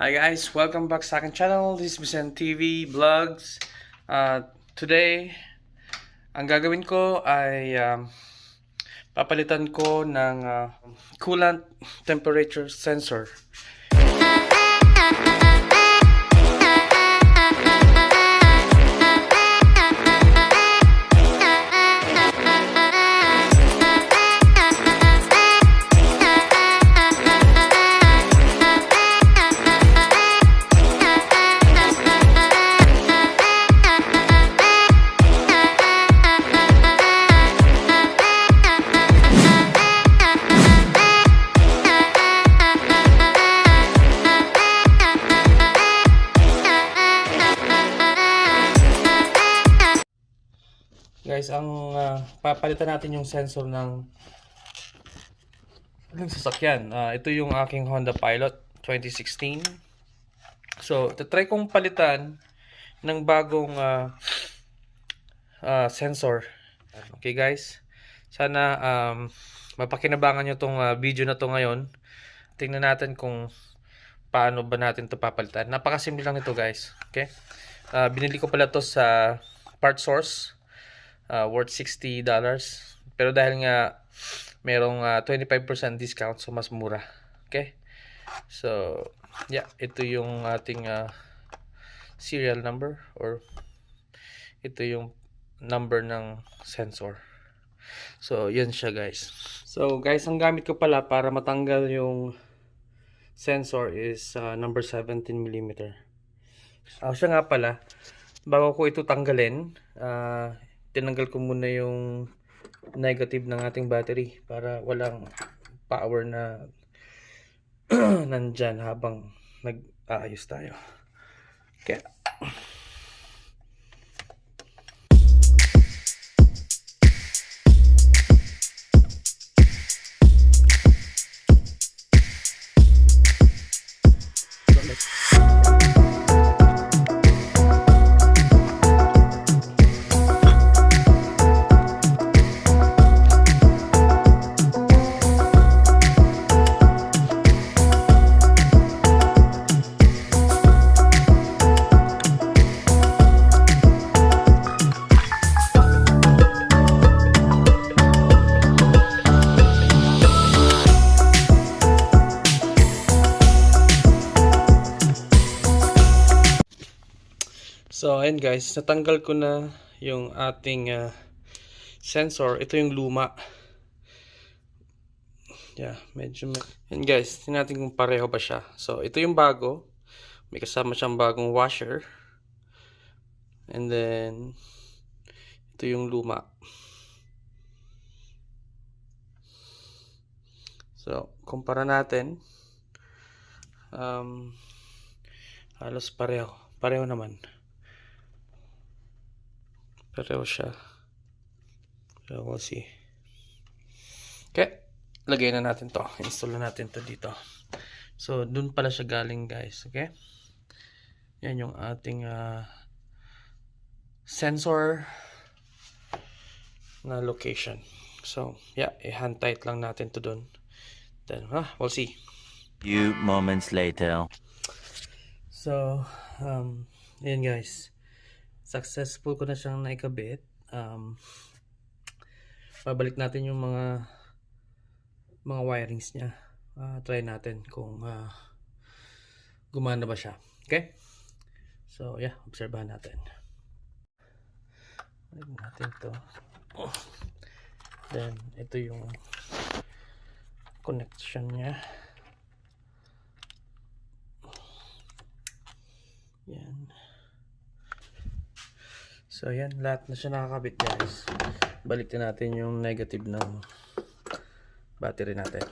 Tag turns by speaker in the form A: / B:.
A: Hi guys, welcome back sa aking channel. This is Vicente TV Vlogs. Today, ang gagawin ko ay papalitan ko ng coolant temperature sensor. Guys, ang papalitan natin yung sensor ng sasakyan. Ito yung aking Honda Pilot 2016. So, try kong palitan ng bagong sensor. Okay guys, sana mapakinabangan nyo tong video na to ngayon. Tingnan natin kung paano ba natin to papalitan. Napakasimple lang nito guys. Okay, binili ko pala to sa part source. Worth $60. Pero dahil nga merong 25% discount, so mas mura. Okay? So, yeah, ito yung ating serial number or ito yung number ng sensor. So, yun siya guys. So, guys, ang gamit ko pala para matanggal yung sensor is number 17mm. Siya nga pala, bago ko ito tanggalin, tinanggal ko muna yung negative ng ating battery para walang power na nandyan habang nag-aayos tayo. Okay. So, ayan guys, natanggal ko na yung ating sensor. Ito yung luma. Yeah, medyo. Ayan guys, tingnan natin kung pareho ba siya. So, ito yung bago. May kasama siyang bagong washer. And then, ito yung luma. So, kumpara natin. Halos pareho. Pareho naman. Pareho siya. So, we'll see. Okay. Lagay na natin to. Install na natin to dito. So, dun pala siya galing guys. Okay. Yan yung ating sensor na location. So, yeah. I-hand tight lang natin to dun. Then, we'll see.
B: Few moments later.
A: So, yan guys. Successful ko na siyang naikabit. Pabalik natin yung mga wirings niya. Try natin kung gumana ba siya. Okay? So, yeah. Obserbahan natin. Balik natin to. Then, ito yung connection niya. Yan. So, yan. Lahat na siya nakakabit guys. Balikin natin yung negative ng battery natin.